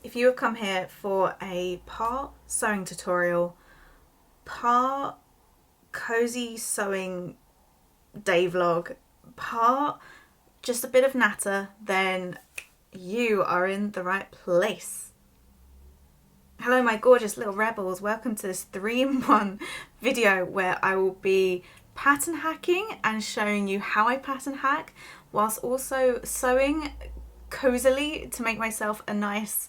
If you have come here for a part sewing tutorial, part cozy sewing day vlog, part just a bit of natter, then you are in the right place. Hello my gorgeous little rebels, welcome to this 3-in-1 video where I will be pattern hacking and showing you how I pattern hack whilst also sewing cozily to make myself a nice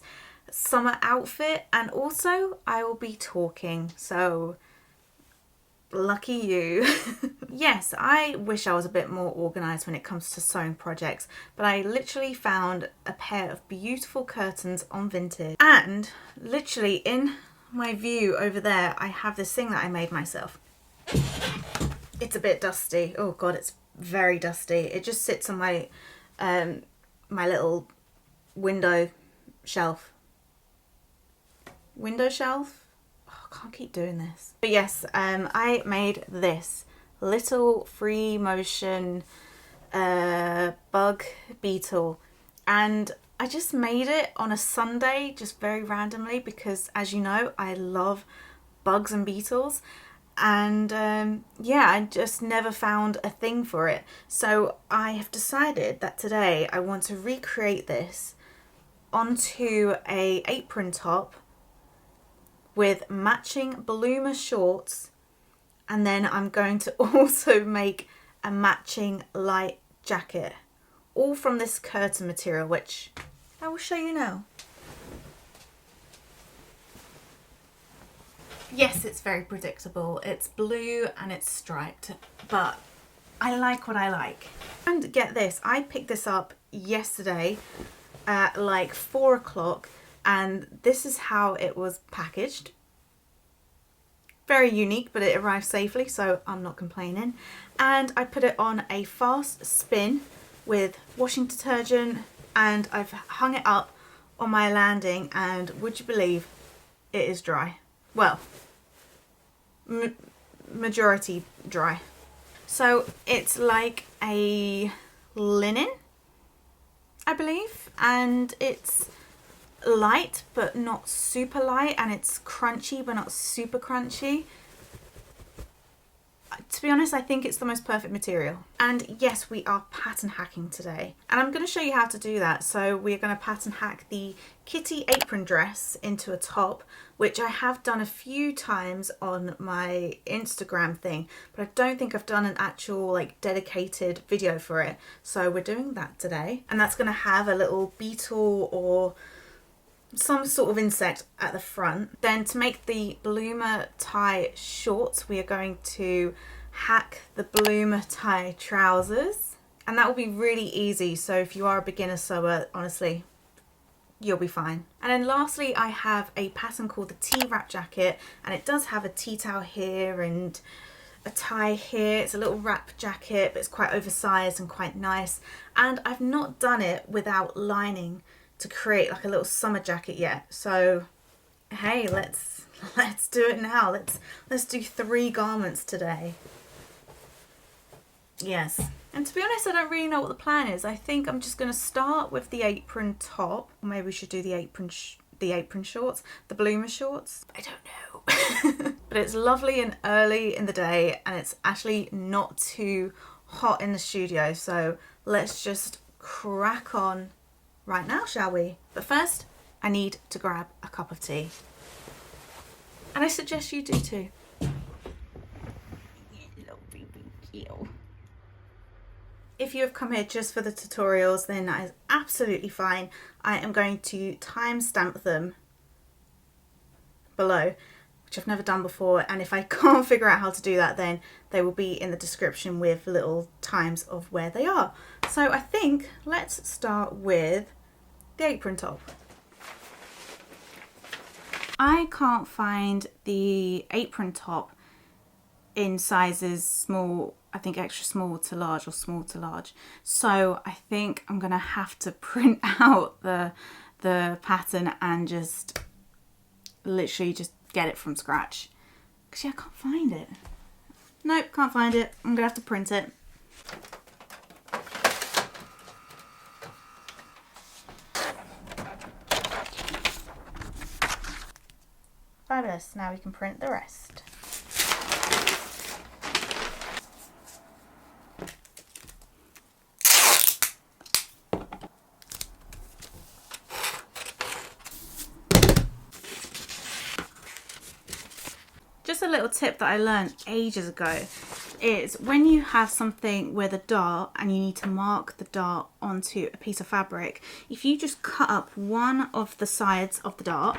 summer outfit, and also I will be talking, so lucky you. Yes, I wish I was a bit more organised when it comes to sewing projects, but I literally found a pair of beautiful curtains on Vinted, and literally in my view over there I have this thing that I made myself. It's a bit dusty. Oh god, it's very dusty. It just sits on my my little window shelf. Oh, I can't keep doing this. But yes, I made this little free motion bug beetle, and I just made it on a Sunday just very randomly because, as you know, I love bugs and beetles, and yeah, I just never found a thing for it. So I have decided that today I want to recreate this onto a apron top with matching bloomer shorts, and then I'm going to also make a matching light jacket, all from this curtain material, which I will show you now. Yes, it's very predictable. It's blue and it's striped, but I like what I like. And get this, I picked this up yesterday at like 4 o'clock, and this is how it was packaged. Very unique, but it arrived safely, so I'm not complaining. And I put it on a fast spin with washing detergent, and I've hung it up on my landing, and would you believe it is dry? Well, majority dry. So it's like a linen, I believe, and it's light but not super light, and it's crunchy but not super crunchy. To be honest, I think it's the most perfect material. And yes, we are pattern hacking today, and I'm going to show you how to do that. So we're going to pattern hack the Kitty Apron Dress into a top, which I have done a few times on my Instagram thing, but I don't think I've done an actual like dedicated video for it. So we're doing that today, and that's going to have a little beetle or some sort of insect at the front. Then to make the bloomer tie shorts, we are going to hack the bloomer tie trousers, and that will be really easy. So if you are a beginner sewer, honestly, you'll be fine. And then lastly, I have a pattern called the T-wrap jacket, and it does have a tea towel here and a tie here. It's a little wrap jacket, but it's quite oversized and quite nice. And I've not done it without lining to create like a little summer jacket yet. So hey, let's do it now. Let's do 3 garments today. Yes. And to be honest, I don't really know what the plan is. I think I'm just going to start with the apron top. Maybe we should do the apron shorts, the bloomer shorts. I don't know. But it's lovely and early in the day, and it's actually not too hot in the studio. So let's just crack on right now, shall we? But first, I need to grab a cup of tea. And I suggest you do too. If you have come here just for the tutorials, then that is absolutely fine. I am going to timestamp them below, which I've never done before, and if I can't figure out how to do that, then they will be in the description with little times of where they are. So I think let's start with the apron top. I can't find the apron top in sizes small, I think extra small to large or small to large. So I think I'm gonna have to print out the pattern and just literally just get it from scratch. Because yeah, I can't find it. Nope, can't find it. I'm gonna have to print it. Fabulous, now we can print the rest. Just a little tip that I learned ages ago is when you have something with a dart and you need to mark the dart onto a piece of fabric, if you just cut up one of the sides of the dart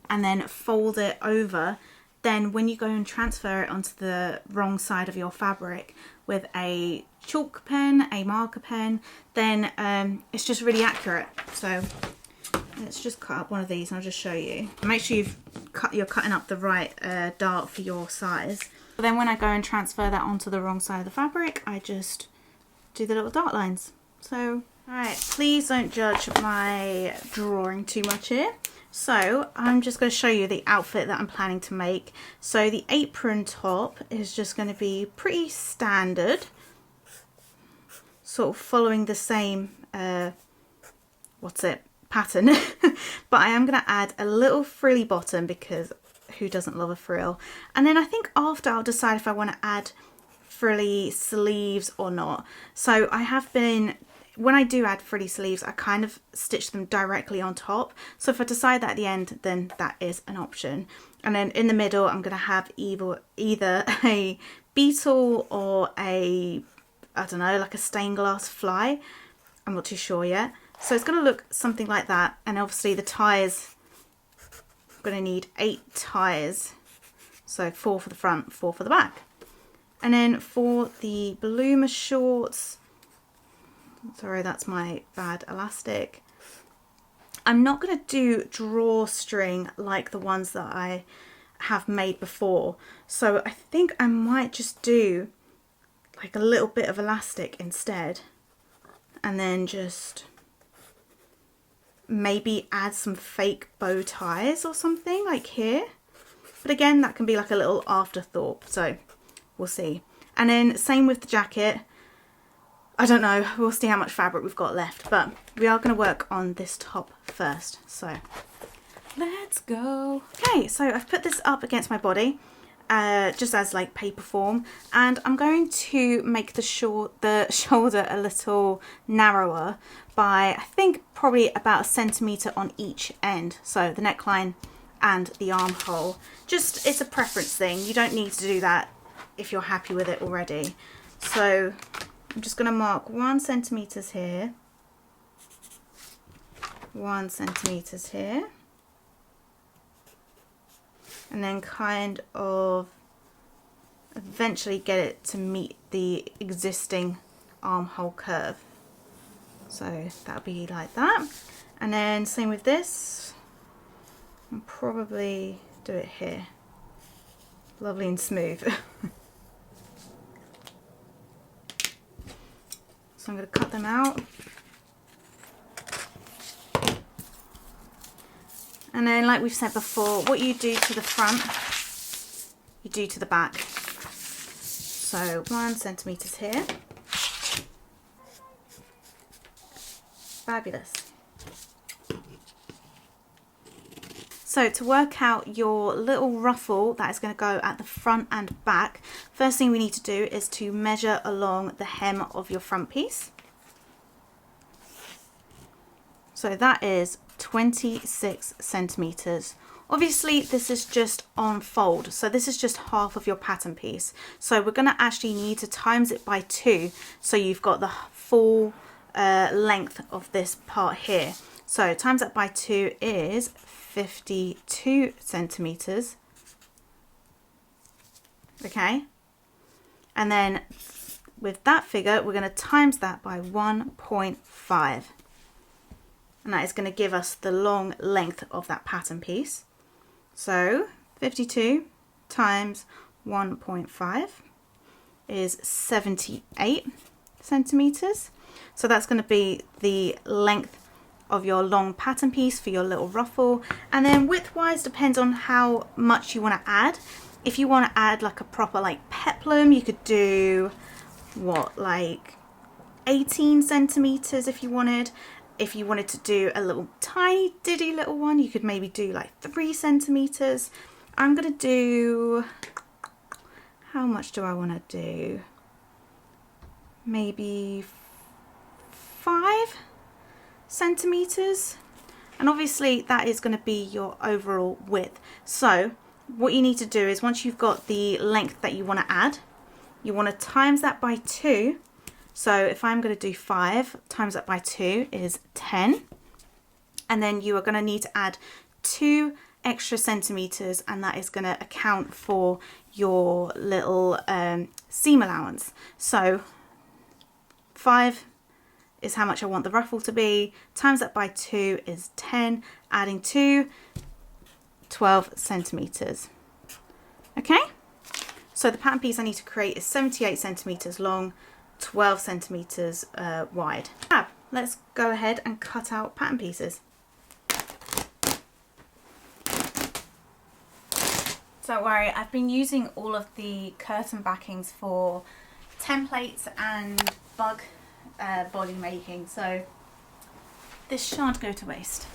and then fold it over, then when you go and transfer it onto the wrong side of your fabric with a chalk pen, a marker pen, then it's just really accurate. So let's just cut up one of these and I'll just show you. Make sure you're cutting up the right dart for your size. But then when I go and transfer that onto the wrong side of the fabric, I just do the little dart lines. So, alright, please don't judge my drawing too much here. So I'm just going to show you the outfit that I'm planning to make. So the apron top is just going to be pretty standard, sort of following the same, pattern. But I am going to add a little frilly bottom because who doesn't love a frill? And then I think after I'll decide if I want to add frilly sleeves or not. So I have been, when I do add frilly sleeves, I kind of stitch them directly on top. So if I decide that at the end, then that is an option. And then in the middle, I'm going to have either a beetle or a, I don't know, like a stained glass fly. I'm not too sure yet. So it's going to look something like that. And obviously the ties, I'm going to need 8 ties. So 4 for the front, 4 for the back. And then for the bloomer shorts, sorry, that's my bad elastic. I'm not going to do drawstring like the ones that I have made before. So I think I might just do like a little bit of elastic instead. And then just maybe add some fake bow ties or something like here. But again, that can be like a little afterthought. So we'll see. And then same with the jacket. I don't know, we'll see how much fabric we've got left, but we are going to work on this top first. So let's go. Okay, so I've put this up against my body, just as like paper form, and I'm going to make the shoulder a little narrower by, I think, probably about 1 centimetre on each end. So the neckline and the armhole. Just, it's a preference thing. You don't need to do that if you're happy with it already. So I'm just going to mark 1 centimetre here, 1 centimetre here, and then kind of eventually get it to meet the existing armhole curve. So that'll be like that. And then same with this, I'll probably do it here. Lovely and smooth. So I'm going to cut them out. And then, like we've said before, what you do to the front, you do to the back. So 1 centimetre here. Fabulous. So to work out your little ruffle that is going to go at the front and back, first thing we need to do is to measure along the hem of your front piece. So that is 26 centimetres. Obviously this is just on fold, so this is just half of your pattern piece. So we're going to actually need to times it by 2, so you've got the full length of this part here. So times that by 2 is 52 centimetres. Okay, and then with that figure we're going to times that by 1.5, and that is going to give us the long length of that pattern piece. So 52 times 1.5 is 78 centimetres. So that's going to be the length of your long pattern piece for your little ruffle. And then width wise depends on how much you want to add. If you want to add like a proper like peplum, you could do what, like 18 centimetres if you wanted. If you wanted to do a little tiny diddy little one, you could maybe do like 3 centimetres. I'm going to do, how much do I want to do? Maybe 5 centimeters. And obviously that is going to be your overall width. So what you need to do is, once you've got the length that you want to add, you want to times that by 2. So if I'm going to do 5 times that by 2 is 10. And then you are going to need to add 2 extra centimeters, and that is going to account for your little seam allowance. So 5 is how much I want the ruffle to be, times that by 2 is 10, adding 2, 12 centimeters. Okay, so the pattern piece I need to create is 78 centimeters long, 12 centimeters wide. Fab. Let's go ahead and cut out pattern pieces. Don't worry, I've been using all of the curtain backings for templates and bug body making, so this shan't go to waste.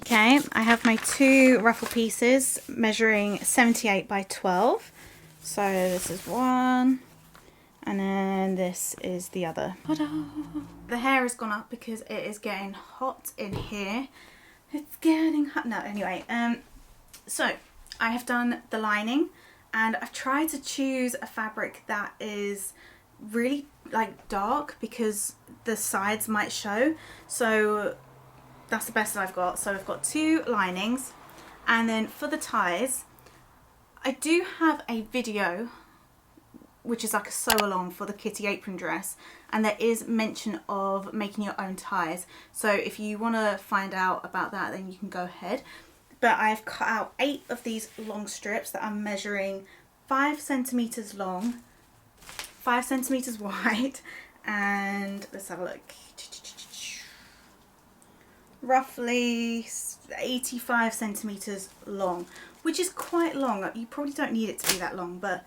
Okay, I have my 2 ruffle pieces measuring 78 by 12. So this is one, and then this is the other. Ta-da! The hair has gone up because it is getting hot in here. It's getting hot. No, anyway, so I have done the lining, and I've tried to choose a fabric that is really like dark because the sides might show. So that's the best that I've got. So I've got 2 linings, and then for the ties, I do have a video which is like a sew along for the Kitty Apron Dress, and there is mention of making your own ties. So if you want to find out about that, then you can go ahead. But I've cut out 8 of these long strips that I'm measuring 5 centimeters long, 5 centimeters wide, and let's have a look. Roughly 85 centimeters long, which is quite long. You probably don't need it to be that long, but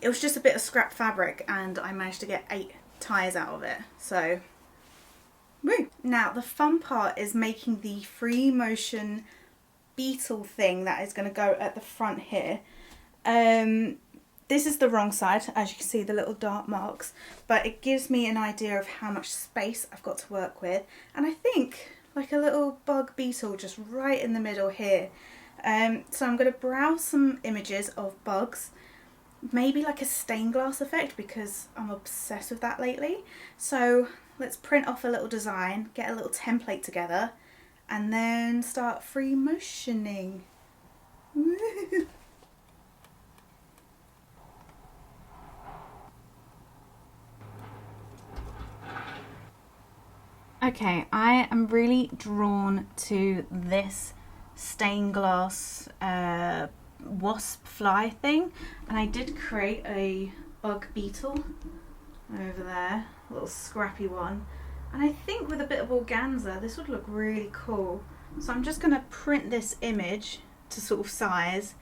it was just a bit of scrap fabric and I managed to get 8 ties out of it. So, woo! Now the fun part is making the free motion beetle thing that is going to go at the front here. This is the wrong side, as you can see, the little dark marks, but it gives me an idea of how much space I've got to work with, and I think like a little bug beetle just right in the middle here. So I'm going to browse some images of bugs, maybe like a stained glass effect because I'm obsessed with that lately. So let's print off a little design, get a little template together, and then start free motioning. Okay, I am really drawn to this stained glass wasp fly thing, and I did create a bug beetle over there, a little scrappy one, and I think with a bit of organza this would look really cool. So I'm just going to print this image to sort of size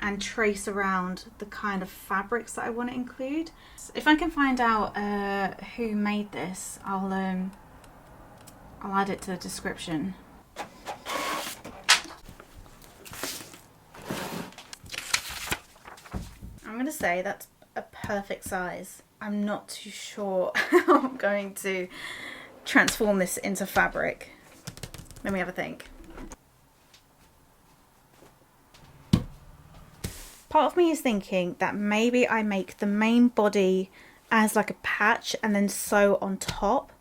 and trace around the kind of fabrics that I want to include. If I can find out who made this, I'll add it to the description. I'm going to say that's a perfect size. I'm not too sure how I'm going to transform this into fabric. Let me have a think. Part of me is thinking that maybe I make the main body as like a patch and then sew on top.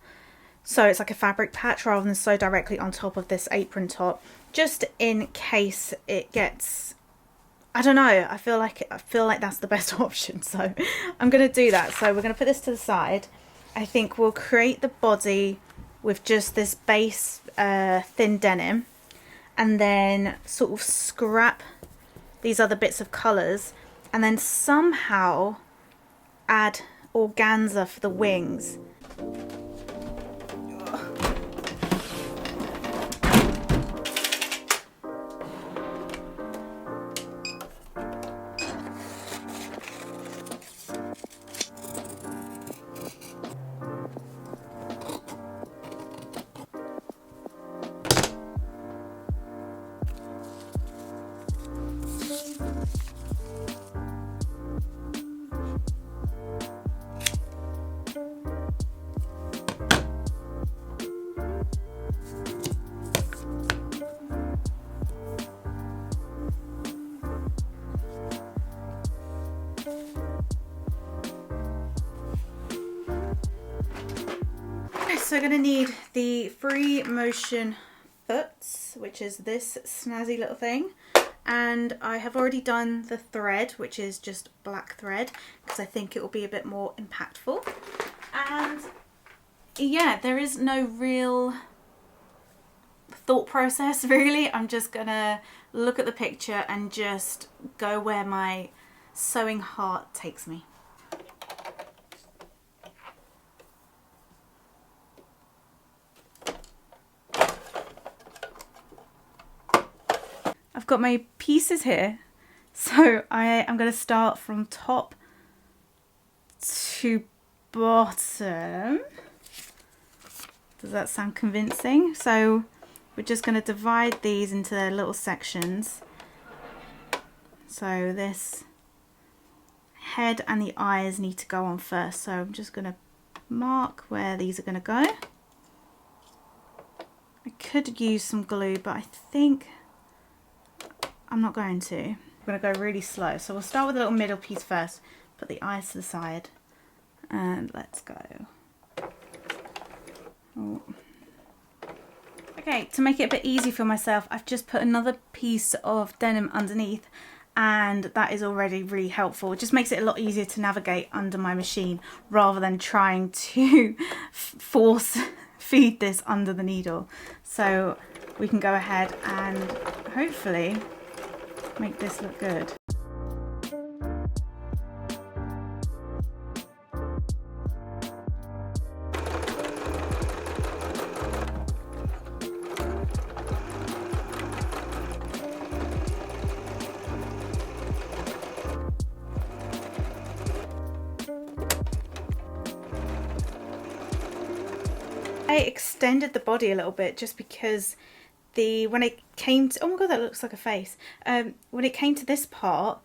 So it's like a fabric patch rather than sew directly on top of this apron top, just in case it gets, I don't know, I feel like that's the best option. So I'm going to do that. So we're going to put this to the side. I think we'll create the body with just this base thin denim, and then sort of scrap these other bits of colours, and then somehow add organza for the wings. So I'm going to need the free motion foots, which is this snazzy little thing, and I have already done the thread, which is just black thread, because I think it will be a bit more impactful. And yeah, there is no real thought process really. I'm just gonna look at the picture and just go where my sewing heart takes me. I've got my pieces here, so I am going to start from top to bottom. Does that sound convincing? So we're just going to divide these into their little sections. So this head and the eyes need to go on first, so I'm just going to mark where these are going to go. I could use some glue, but I think I'm not going to. I'm going to go really slow. So we'll start with a little middle piece first. Put the eyes to the side. And let's go. Oh. Okay, to make it a bit easy for myself, I've just put another piece of denim underneath. And that is already really helpful. It just makes it a lot easier to navigate under my machine rather than trying to force feed this under the needle. So we can go ahead and hopefully make this look good. I extended the body a little bit just because when it came to, oh my god, that looks like a face. When it came to this part,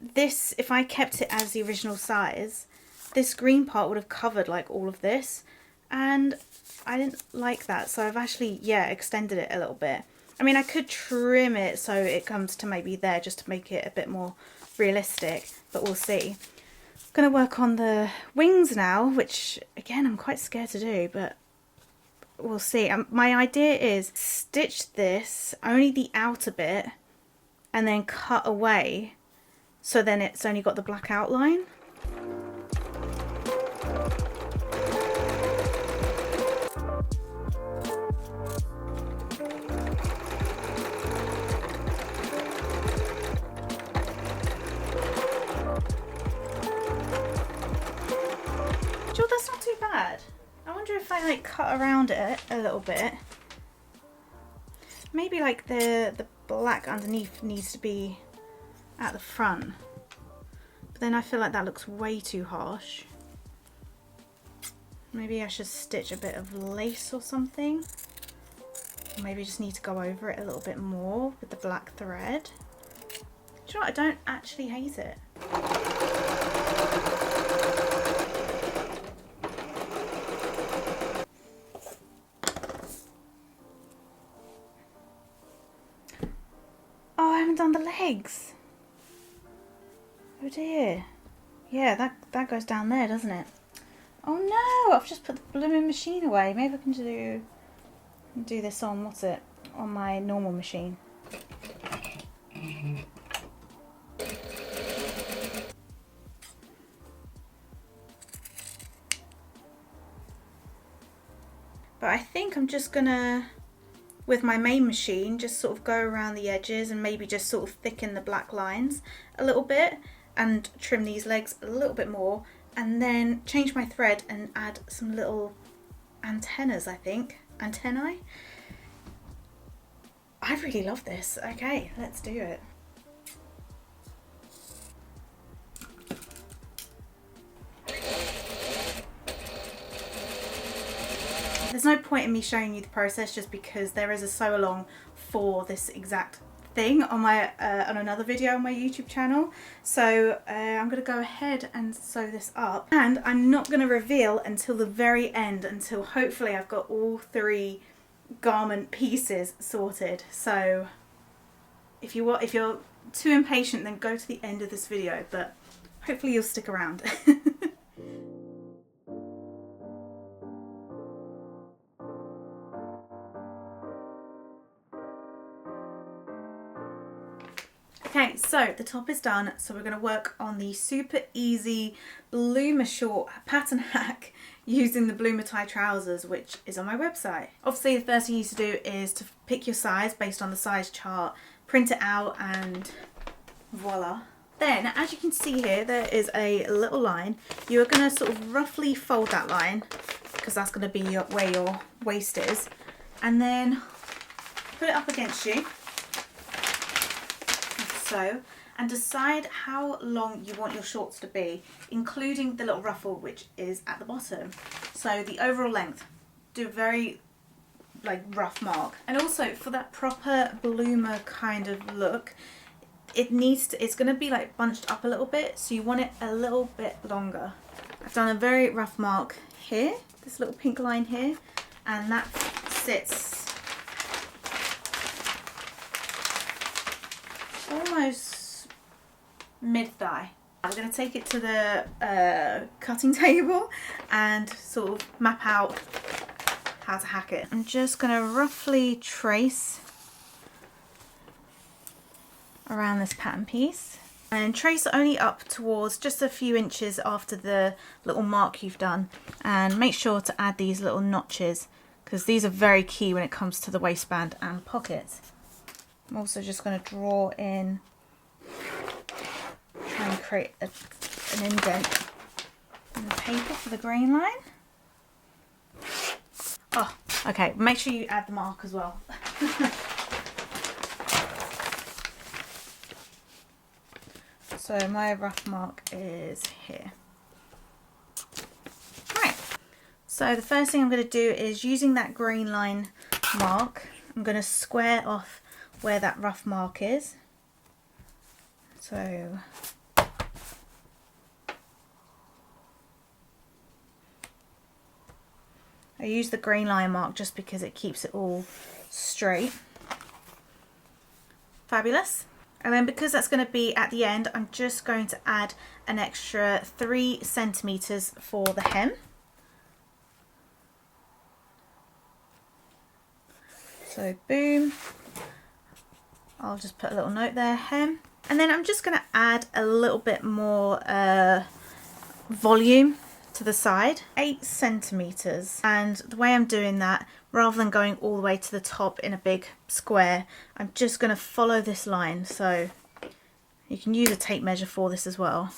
this, if I kept it as the original size, this green part would have covered like all of this, and I didn't like that, so I've actually, yeah, extended it a little bit. I mean, I could trim it so it comes to maybe there just to make it a bit more realistic, but we'll see. I'm going to work on the wings now, which again I'm quite scared to do, but we'll see. My idea is stitch this, only the outer bit, and then cut away, so then it's only got the black outline. Sure, that's not too bad. I wonder if I like cut around it a little bit. Maybe like the black underneath needs to be at the front. But then I feel like that looks way too harsh. Maybe I should stitch a bit of lace or something. Maybe I just need to go over it a little bit more with the black thread. Do you know what? I don't actually hate it. Oh, I haven't done the legs. Oh dear. Yeah, that goes down there, doesn't it? Oh no, I've just put the blooming machine away. Maybe I can do this on, what's it, on my normal machine. But I think I'm just gonna, with my main machine, just sort of go around the edges and maybe just sort of thicken the black lines a little bit and trim these legs a little bit more, and then change my thread and add some little antennas, I think. Antennae? I really love this. Okay, let's do it. There's no point in me showing you the process just because there is a sew along for this exact thing on my on another video on my YouTube channel. So I'm going to go ahead and sew this up, and I'm not going to reveal until the very end, until hopefully I've got all 3 garment pieces sorted. So if you're too impatient, then go to the end of this video, but hopefully you'll stick around. Okay, so the top is done, so we're going to work on the super easy bloomer short pattern hack using the bloomer tie trousers, which is on my website. Obviously the first thing you need to do is to pick your size based on the size chart, print it out, and voila. Then, as you can see here, there is a little line. You're going to sort of roughly fold that line, because that's going to be where your waist is, and then put it up against you. So, and decide how long you want your shorts to be, including the little ruffle which is at the bottom. So the overall length, do a very like rough mark. And also for that proper bloomer kind of look, it's going to be like bunched up a little bit, so you want it a little bit longer. I've done a very rough mark here, this little pink line here, and that sits almost mid-thigh. I'm going to take it to the cutting table and sort of map out how to hack it. I'm just going to roughly trace around this pattern piece and trace only up towards just a few inches after the little mark you've done, and make sure to add these little notches because these are very key when it comes to the waistband and pockets. I'm also just going to draw in, try and create an indent in the paper for the grain line. Oh, okay, make sure you add the mark as well. So my rough mark is here. Right, so the first thing I'm going to do is, using that grain line mark, I'm going to square off where that rough mark is. So I use the grain line mark just because it keeps it all straight. Fabulous. And then because that's going to be at the end, I'm just going to add an extra 3 centimeters for the hem. So boom. I'll just put a little note there, hem. And then I'm just going to add a little bit more volume to the side, 8 centimeters. And the way I'm doing that, rather than going all the way to the top in a big square, I'm just going to follow this line. So you can use a tape measure for this as well,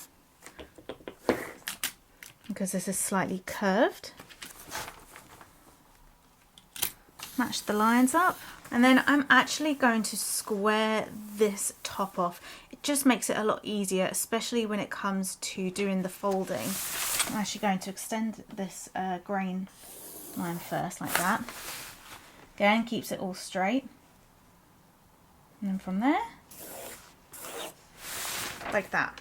because this is slightly curved. Match the lines up. And then I'm actually going to square this top off. It just makes it a lot easier, especially when it comes to doing the folding. I'm actually going to extend this grain line first, like that. Again, keeps it all straight. And then from there, like that.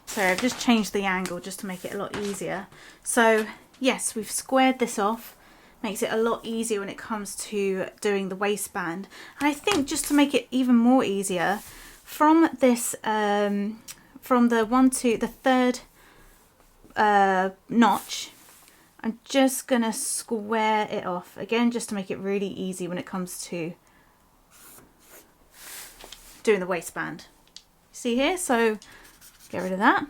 So I've just changed the angle just to make it a lot easier. So yes, we've squared this off. Makes it a lot easier when it comes to doing the waistband. And I think just to make it even more easier, from this, from the third notch, I'm just gonna square it off again, just to make it really easy when it comes to doing the waistband. See here? So get rid of that.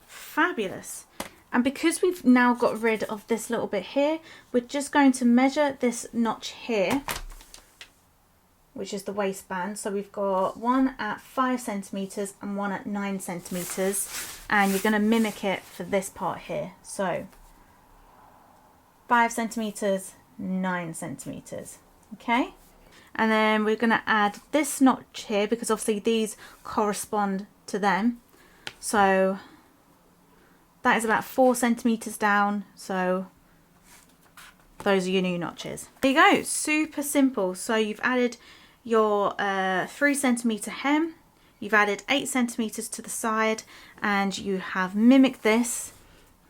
Fabulous. And because we've now got rid of this little bit here, we're just going to measure this notch here, which is the waistband. So we've got one at 5 centimeters and one at 9 centimeters, and you're going to mimic it for this part here. So 5 centimeters, 9 centimeters. Okay. And then we're going to add this notch here because obviously these correspond to them. So that is about 4 centimeters down. So those are your new notches. There you go. Super simple. So you've added your 3 centimeter hem, you've added 8 centimeters to the side, and you have mimicked this.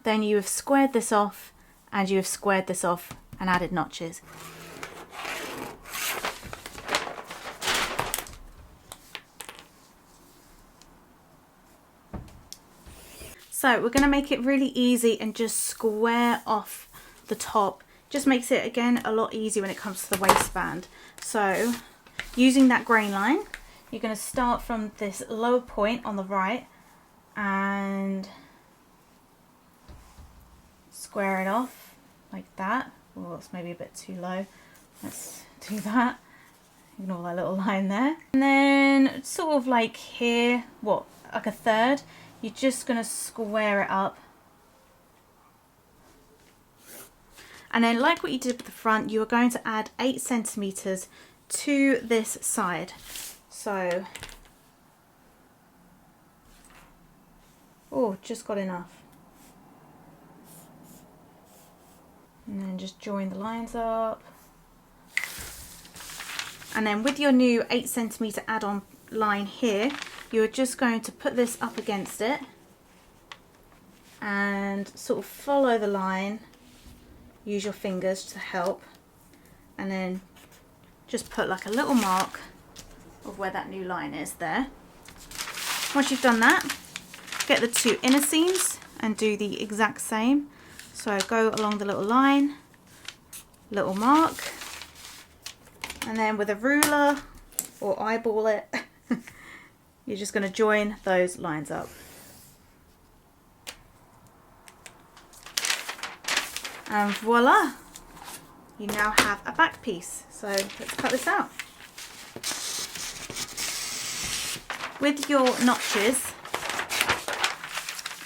Then you have squared this off, and you have squared this off and added notches. So we're going to make it really easy and just square off the top. Just makes it, again, a lot easier when it comes to the waistband. So using that grain line, you're going to start from this lower point on the right and square it off like that. Well, it's maybe a bit too low. Let's do that. Ignore that little line there. And then sort of like here, what, like a third, you're just going to square it up. And then like what you did with the front, you are going to add 8 centimeters to this side. So, oh, just got enough. And then just join the lines up. And then with your new 8 centimeter add-on line here, you're just going to put this up against it and sort of follow the line. Use your fingers to help, and then just put like a little mark of where that new line is there. Once you've done that, get the 2 inner seams and do the exact same. So go along the little line, little mark, and then with a ruler or eyeball it, you're just going to join those lines up. And voila, you now have a back piece. So let's cut this out. With your notches,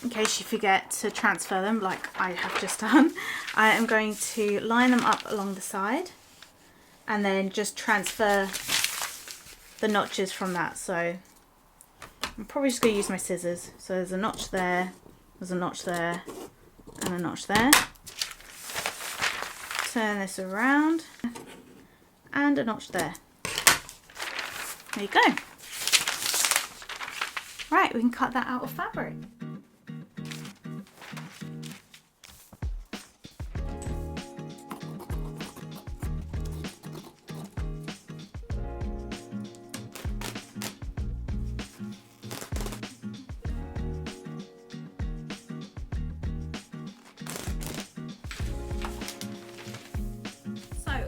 in case you forget to transfer them like I have just done, I am going to line them up along the side and then just transfer the notches from that. So I'm probably just going to use my scissors. So there's a notch there, there's a notch there, and a notch there. Turn this around and a notch there. There you go. Right, we can cut that out of fabric.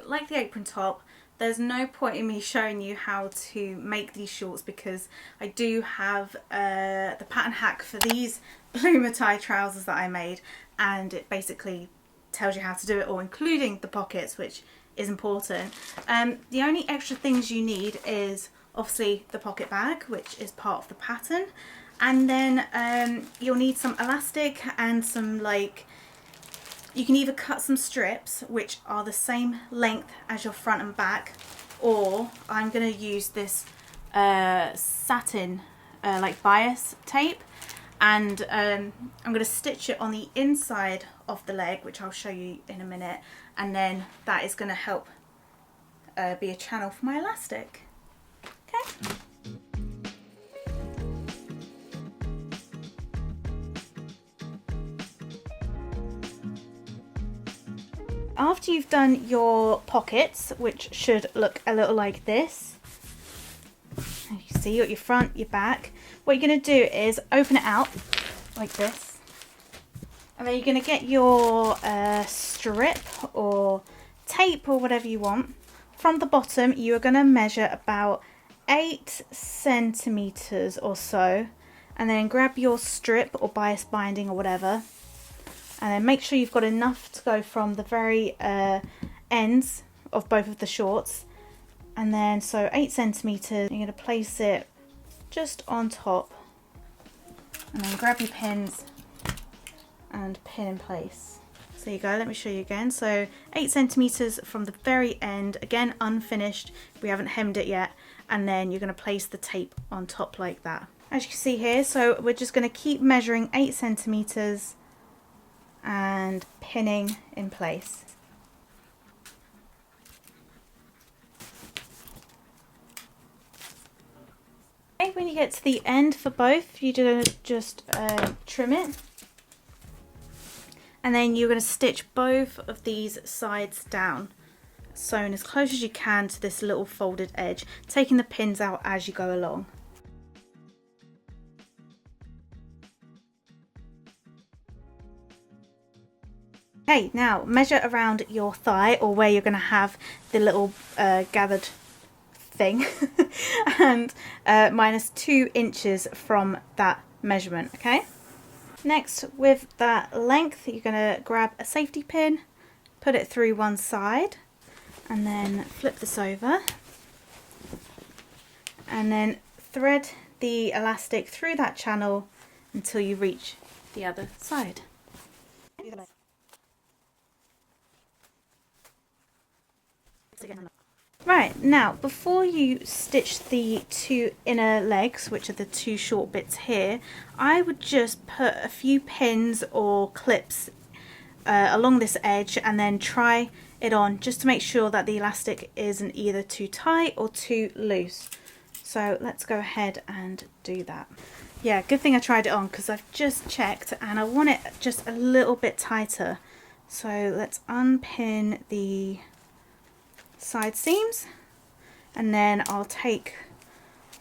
Like the apron top, there's no point in me showing you how to make these shorts because I do have the pattern hack for these bloomer tie trousers that I made, and it basically tells you how to do it all, including the pockets, which is important. The only extra things you need is obviously the pocket bag, which is part of the pattern, and then you'll need some elastic and some, like, you can either cut some strips which are the same length as your front and back, or I'm going to use this satin like bias tape, and I'm going to stitch it on the inside of the leg, which I'll show you in a minute, and then that is going to help be a channel for my elastic. Okay. After you've done your pockets, which should look a little like this, you can see you got your front, your back. What you're going to do is open it out like this, and then you're going to get your strip or tape or whatever you want. From the bottom, you are going to measure about 8 centimeters or so, and then grab your strip or bias binding or whatever, and then make sure you've got enough to go from the very ends of both of the shorts, and then so 8 centimeters. You're going to place it just on top, and then grab your pins and pin in place. So there you go, let me show you again. So 8 centimeters from the very end, again unfinished, we haven't hemmed it yet, and then you're going to place the tape on top like that. As you can see here, so we're just going to keep measuring 8 centimeters and pinning in place. Okay, when you get to the end for both, you're going to just trim it, and then you're going to stitch both of these sides down, sewn as close as you can to this little folded edge, taking the pins out as you go along. Okay, now measure around your thigh, or where you're going to have the little gathered thing, and minus 2 inches from that measurement. Okay, next with that length, you're going to grab a safety pin, put it through one side, and then flip this over, and then thread the elastic through that channel until you reach the other side. Right, now before you stitch the 2 inner legs, which are the 2 short bits here, I would just put a few pins or clips along this edge and then try it on, just to make sure that the elastic isn't either too tight or too loose. So let's go ahead and do that. Yeah, good thing I tried it on, because I've just checked and I want it just a little bit tighter. So let's unpin the side seams, and then I'll take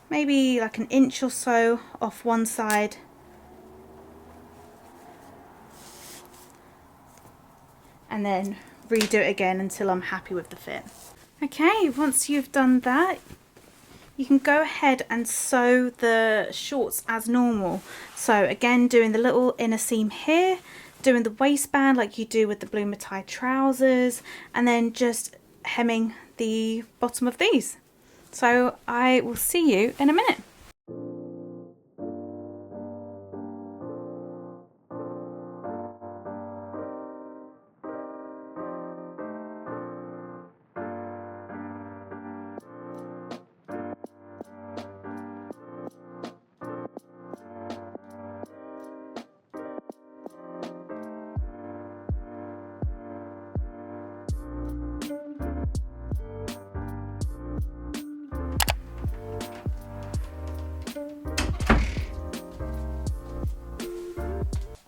maybe like an inch or so off one side, and then redo it again until I'm happy with the fit. Okay, once you've done that, you can go ahead and sew the shorts as normal. So again, doing the little inner seam here, doing the waistband like you do with the bloomer tie trousers, and then just hemming the bottom of these. So I will see you in a minute.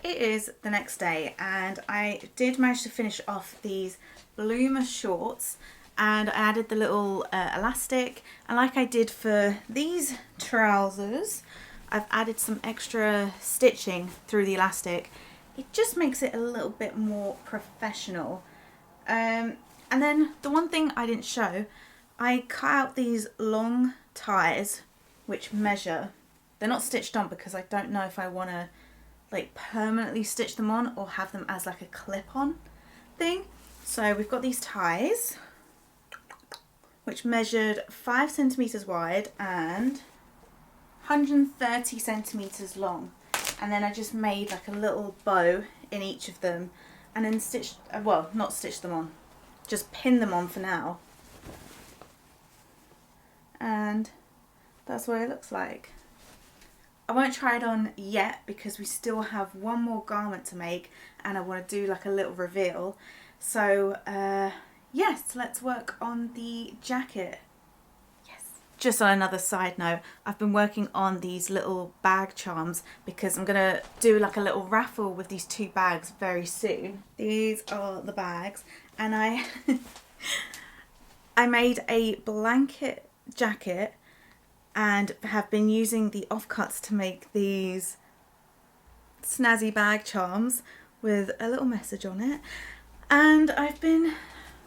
It is the next day, and I did manage to finish off these bloomer shorts, and I added the little elastic, and like I did for these trousers, I've added some extra stitching through the elastic. It just makes it a little bit more professional. And then the one thing I didn't show, I cut out these long ties which measure. They're not stitched on because I don't know if I want to like permanently stitch them on or have them as like a clip-on thing. So we've got these ties which measured 5 centimeters wide and 130 centimeters long, and then I just made like a little bow in each of them and then stitched, well, not stitched them on, just pin them on for now, and that's what it looks like. I won't try it on yet because we still have one more garment to make and I want to do like a little reveal. So yes, let's work on the jacket. Yes. Just on another side note, I've been working on these little bag charms because I'm going to do like a little raffle with these 2 bags very soon. These are the bags, and I made a blanket jacket and have been using the offcuts to make these snazzy bag charms with a little message on it, and I've been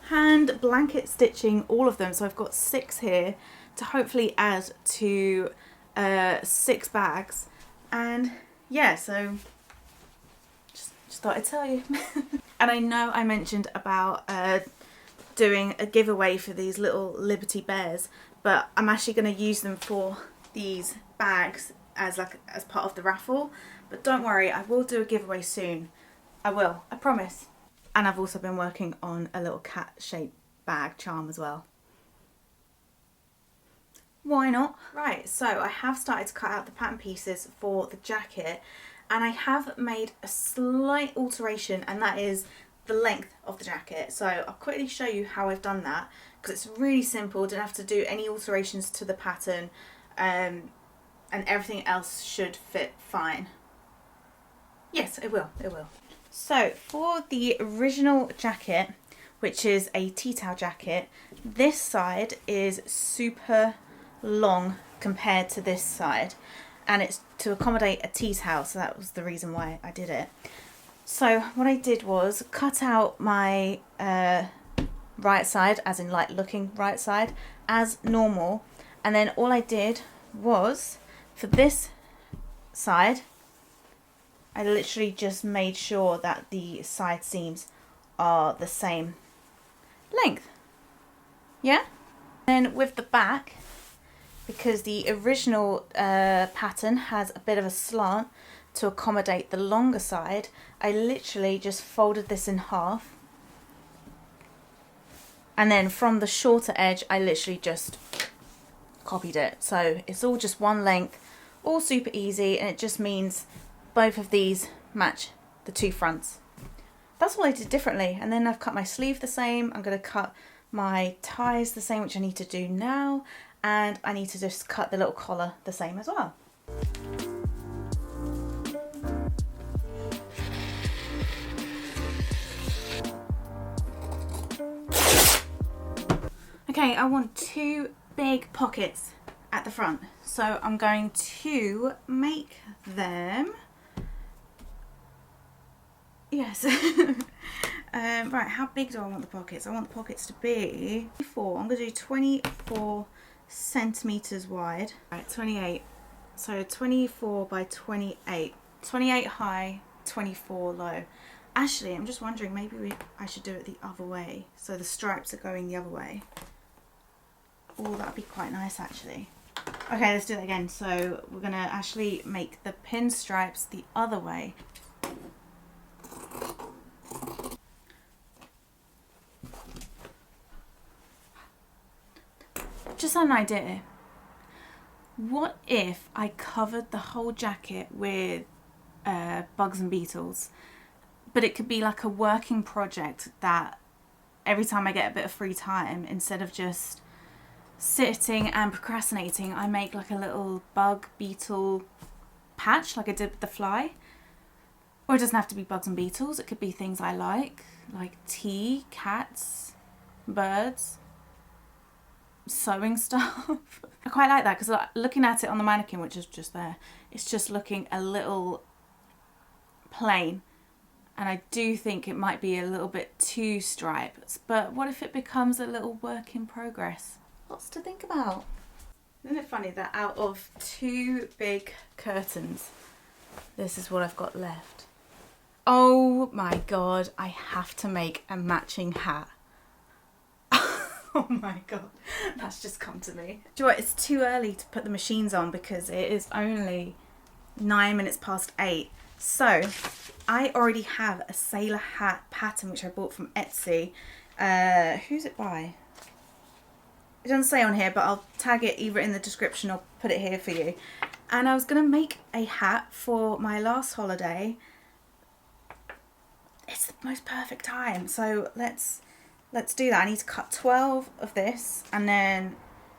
hand blanket stitching all of them, so I've got 6 here to hopefully add to 6 bags. And yeah, so just just thought I'd tell you. And I know I mentioned about doing a giveaway for these little Liberty Bears, but I'm actually going to use them for these bags as part of the raffle. But don't worry, I will do a giveaway soon. I will, I promise. And I've also been working on a little cat shaped bag charm as well. Why not? Right, so I have started to cut out the pattern pieces for the jacket, and I have made a slight alteration, and that is the length of the jacket. So I'll quickly show you how I've done that, because it's really simple. Didn't have to do any alterations to the pattern, and everything else should fit fine. Yes, it will, it will. So for the original jacket, which is a tea towel jacket, this side is super long compared to this side, and it's to accommodate a tea towel, so that was the reason why I did it. So what I did was cut out my right side, as in like looking right side, as normal, and then all I did was for this side I literally just made sure that the side seams are the same length. Yeah? Then with the back, because the original pattern has a bit of a slant to accommodate the longer side, I literally just folded this in half, and then from the shorter edge I literally just copied it. So it's all just one length, all super easy, and it just means both of these match the two fronts. That's all I did differently. And then I've cut my sleeve the same. I'm going to cut my ties the same, which I need to do now, and I need to just cut the little collar the same as well. Okay, I want two big pockets at the front, so I'm going to make them. Yes. Right, how big do I want the pockets? I want the pockets to be 24. I'm going to do 24 centimeters wide. Right, 28. So 24 by 28. 28 high, 24 low. Actually, I'm just wondering, maybe I should do it the other way, so the stripes are going the other way. Oh, that'd be quite nice actually. Okay, let's do that again. So we're going to actually make the pinstripes the other way. Just an idea. What if I covered the whole jacket with bugs and beetles? But it could be like a working project that every time I get a bit of free time, instead of just sitting and procrastinating, I make like a little bug beetle patch like I did with the fly. Or it doesn't have to be bugs and beetles, it could be things I like tea, cats, birds, sewing stuff. I quite like that, because looking at it on the mannequin, which is just there, it's just looking a little plain, and I do think it might be a little bit too striped. But what if it becomes a little work in progress? Lots to think about. Isn't it funny that out of two big curtains, this is what I've got left? Oh my god, I have to make a matching hat. Oh my god, that's just come to me. Do you know what, it's too early to put the machines on because it is only 9 minutes past 8. So I already have a sailor hat pattern which I bought from Etsy. Who's it by? It doesn't say on here, but I'll tag it either in the description or put it here for you. And I was going to make a hat for my last holiday. It's the most perfect time, so let's do that. I need to cut 12 of this and then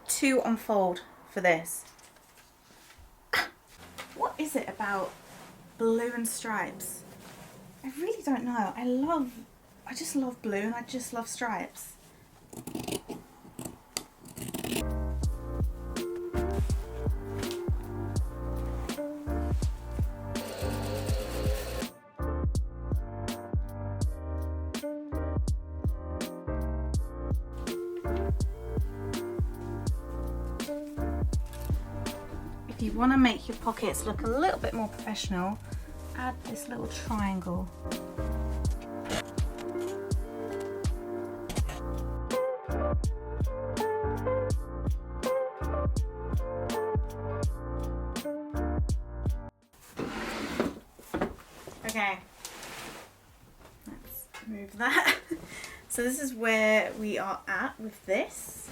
2 unfold for this. What is it about blue and stripes? I really don't know. I just love blue, and I just love stripes. If you want to make your pockets look a little bit more professional, add this little triangle. Okay, let's move that. So this is where we are at with this.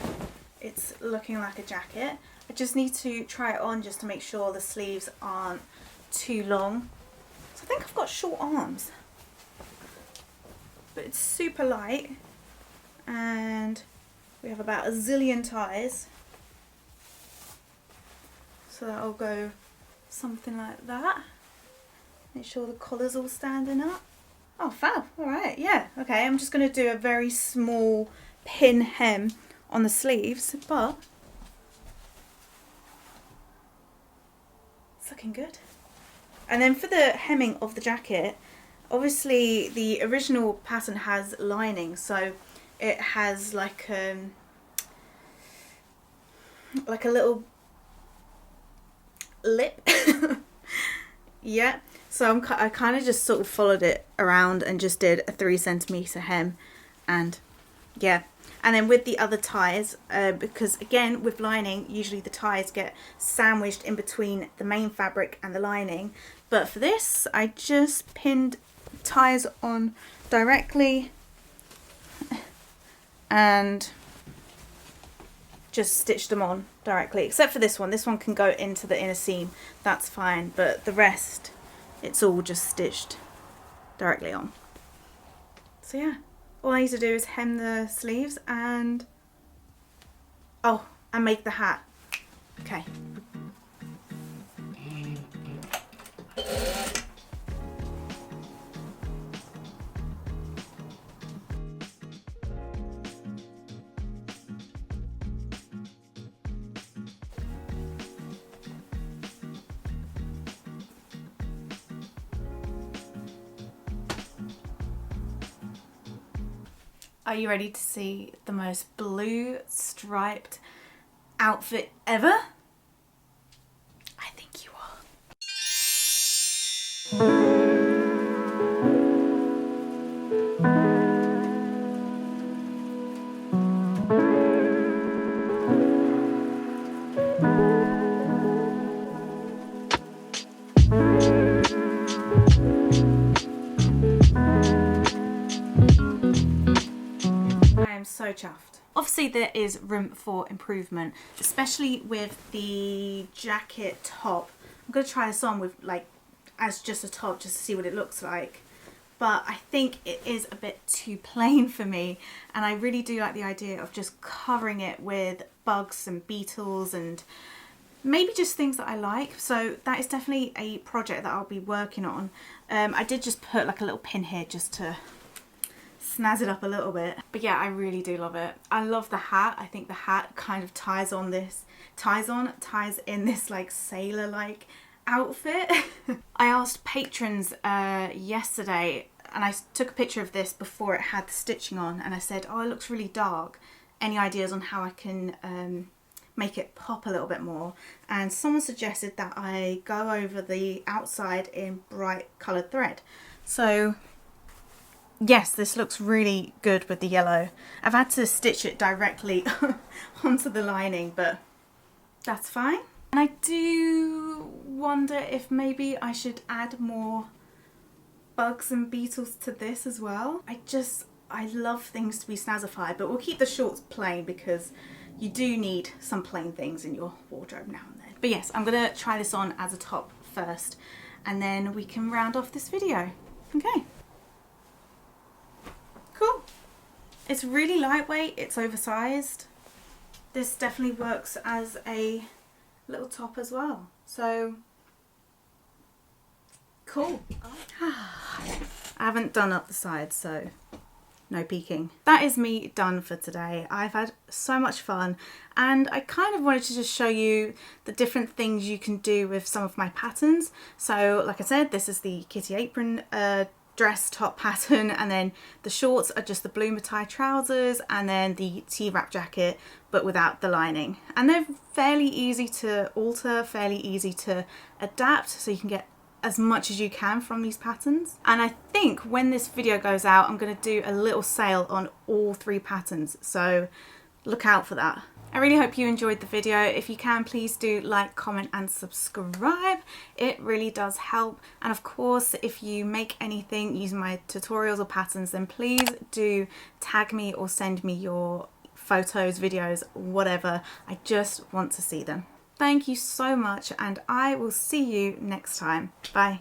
It's looking like a jacket. I just need to try it on just to make sure the sleeves aren't too long. So I think I've got short arms, but it's super light, and we have about a zillion ties. So that'll go something like that. Make sure the collar's all standing up. Oh, fab. All right, yeah. Okay, I'm just going to do a very small pin hem on the sleeves, but it's looking good. And then for the hemming of the jacket, obviously the original pattern has lining, so it has like a little lip. Yeah, so I kind of just sort of followed it around and just did a 3 centimeter hem, and yeah. And then with the other ties, because again with lining usually the ties get sandwiched in between the main fabric and the lining, but for this I just pinned ties on directly and just stitched them on directly, except for this one. This one can go into the inner seam, that's fine, but the rest it's all just stitched directly on. So yeah, all I need to do is hem the sleeves and make the hat. Okay. Are you ready to see the most blue striped outfit ever? I think you are. So chuffed. Obviously there is room for improvement, especially with the jacket top. I'm going to try this on with as just a top just to see what it looks like, but I think it is a bit too plain for me, and I really do like the idea of just covering it with bugs and beetles and maybe just things that I like. So that is definitely a project that I'll be working on. I did just put like a little pin here just to snazz it up a little bit, but yeah, I really do love it. I love the hat. I think the hat kind of ties in this like sailor like outfit. I asked patrons yesterday, and I took a picture of this before it had the stitching on, and I said, oh, it looks really dark, any ideas on how I can make it pop a little bit more? And someone suggested that I go over the outside in bright coloured thread. So yes, this looks really good with the yellow. I've had to stitch it directly onto the lining, but that's fine. And I do wonder if maybe I should add more bugs and beetles to this as well. I love things to be snazzified, but we'll keep the shorts plain because you do need some plain things in your wardrobe now and then. But yes, I'm gonna try this on as a top first, and then we can round off this video. Okay. Cool. It's really lightweight, it's oversized. This definitely works as a little top as well. So cool. I haven't done up the sides, so no peeking. That is me done for today. I've had so much fun, and I kind of wanted to just show you the different things you can do with some of my patterns. So like I said, this is the Kitty Apron dress top pattern, and then the shorts are just the bloomer tie trousers, and then the T-wrap jacket but without the lining. And they're fairly easy to alter, fairly easy to adapt, so you can get as much as you can from these patterns. And I think when this video goes out, I'm going to do a little sale on all 3 patterns, so look out for that. I really hope you enjoyed the video. If you can, please do like, comment and subscribe. It really does help. And of course, if you make anything using my tutorials or patterns, then please do tag me or send me your photos, videos, whatever. I just want to see them. Thank you so much, and I will see you next time. Bye.